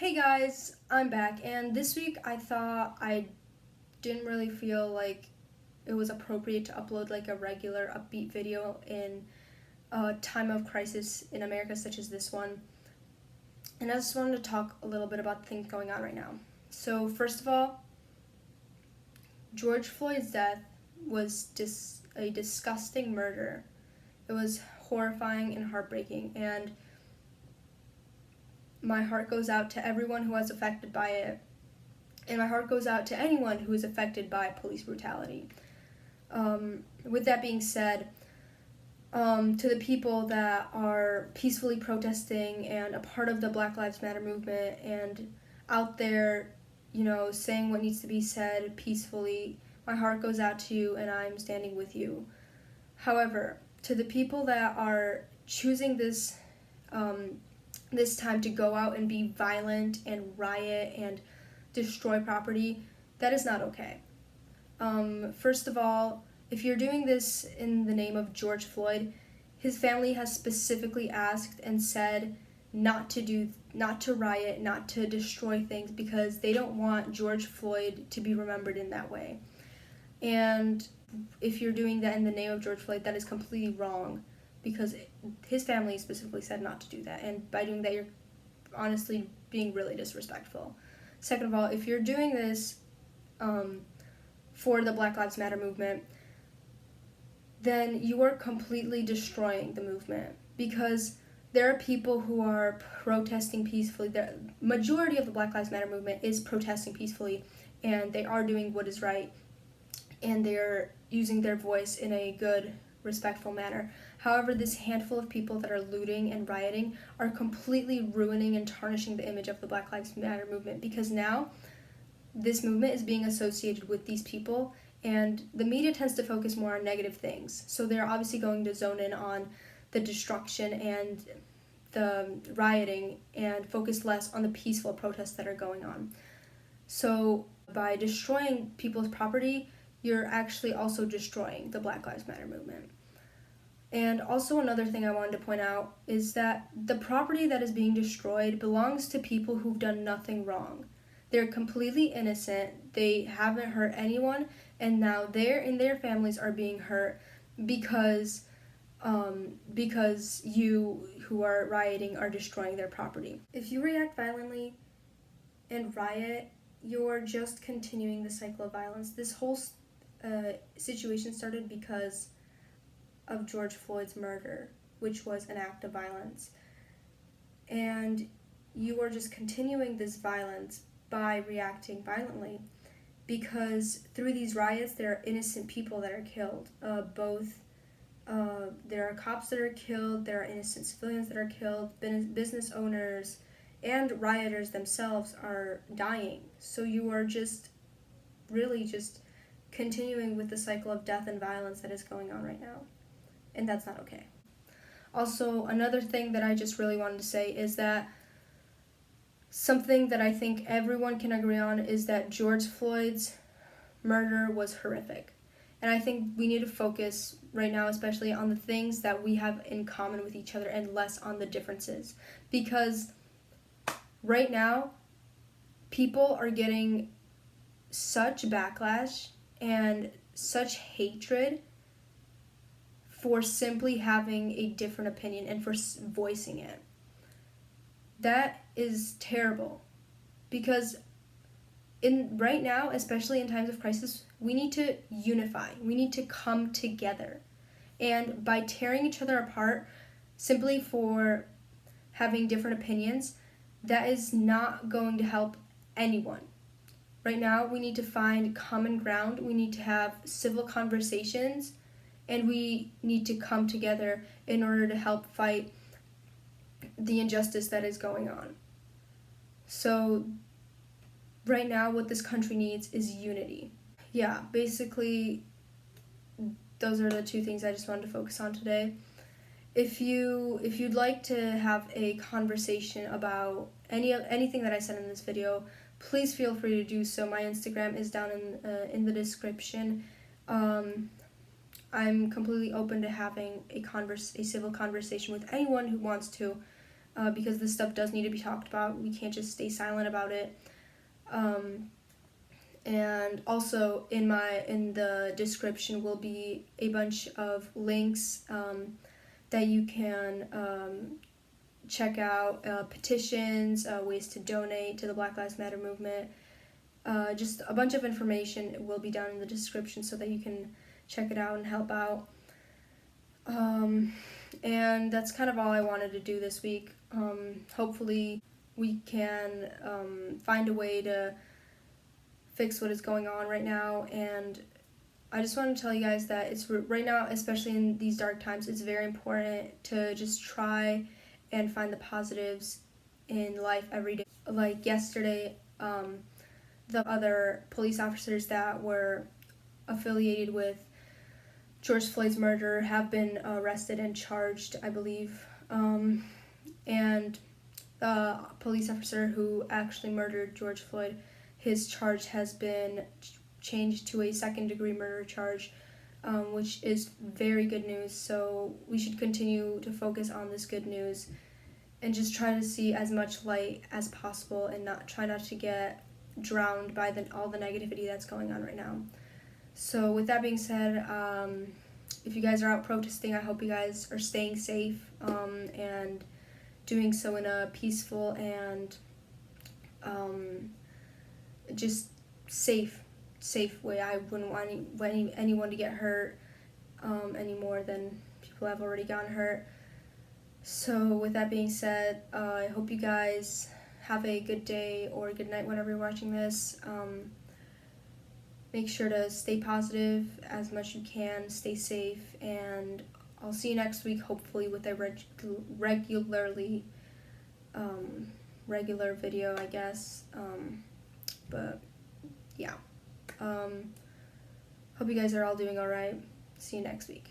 Hey guys, I'm back, and this week I thought I didn't really feel like it was appropriate to upload like a regular upbeat video in a time of crisis in America such as this one. And I just wanted to talk a little bit about things going on right now. So first of all, George Floyd's death was a disgusting murder. It was horrifying and heartbreaking, and my heart goes out to everyone who was affected by it, and my heart goes out to anyone who is affected by police brutality. With that being said, to the people that are peacefully protesting and a part of the Black Lives Matter movement and out there, saying what needs to be said peacefully, my heart goes out to you and I'm standing with you. However, to the people that are choosing this time to go out and be violent and riot and destroy property, that is not okay. First of all, if you're doing this in the name of George Floyd, his family has specifically asked and said not to riot, not to destroy things, because they don't want George Floyd to be remembered in that way. And if you're doing that in the name of George Floyd, that is completely wrong, because his family specifically said not to do that, and by doing that you're honestly being really disrespectful. Second of all, if you're doing this for the Black Lives Matter movement, then you are completely destroying the movement, because there are people who are protesting peacefully. The majority of the Black Lives Matter movement is protesting peacefully, and they are doing what is right, and they're using their voice in a good, respectful manner. However, this handful of people that are looting and rioting are completely ruining and tarnishing the image of the Black Lives Matter movement, because now this movement is being associated with these people, and the media tends to focus more on negative things. So they're obviously going to zone in on the destruction and the rioting and focus less on the peaceful protests that are going on. So by destroying people's property, you're actually also destroying the Black Lives Matter movement. And also another thing I wanted to point out is that the property that is being destroyed belongs to people who've done nothing wrong. They're completely innocent, they haven't hurt anyone, and now they and their families are being hurt because you who are rioting are destroying their property. If you react violently and riot, you're just continuing the cycle of violence. This whole situation started because of George Floyd's murder, which was an act of violence. And you are just continuing this violence by reacting violently, because through these riots there are innocent people that are killed. There are cops that are killed, there are innocent civilians that are killed, business owners and rioters themselves are dying. So you are just really just continuing with the cycle of death and violence that is going on right now, and that's not okay. Also, another thing that I just really wanted to say is that something that I think everyone can agree on is that George Floyd's murder was horrific. And I think we need to focus right now especially on the things that we have in common with each other and less on the differences. Because right now, people are getting such backlash and such hatred for simply having a different opinion and for voicing it. That is terrible, because right now, especially in times of crisis, we need to unify. We need to come together. And by tearing each other apart simply for having different opinions, that is not going to help anyone. Right now, we need to find common ground. We need to have civil conversations, and we need to come together in order to help fight the injustice that is going on. So right now, what this country needs is unity. Yeah, basically, those are the two things I just wanted to focus on today. If you'd like to have a conversation about anything that I said in this video, please feel free to do so. My Instagram is down in the description. I'm completely open to having a civil conversation with anyone who wants to. because this stuff does need to be talked about. We can't just stay silent about it. And also in the description will be a bunch of links that you can check out, petitions, ways to donate to the Black Lives Matter movement. Just a bunch of information will be down in the description so that you can check it out and help out. And that's kind of all I wanted to do this week. Hopefully we can find a way to fix what is going on right now, and I just want to tell you guys that it's right now, especially in these dark times, it's very important to just try and find the positives in life every day. Like yesterday, the other police officers that were affiliated with George Floyd's murder have been arrested and charged, I believe. And the police officer who actually murdered George Floyd, his charge has been changed to a second-degree murder charge, which is very good news. So we should continue to focus on this good news and just try to see as much light as possible and try not to get drowned by all the negativity that's going on right now. So with that being said, if you guys are out protesting, I hope you guys are staying safe and doing so in a peaceful and just safe way. I wouldn't want anyone to get hurt any more than people have already gotten hurt. So with that being said, I hope you guys have a good day or good night whenever you're watching this. Make sure to stay positive as much as you can, stay safe, and I'll see you next week, hopefully with a regular video, I guess. But yeah, hope you guys are all doing all right. See you next week.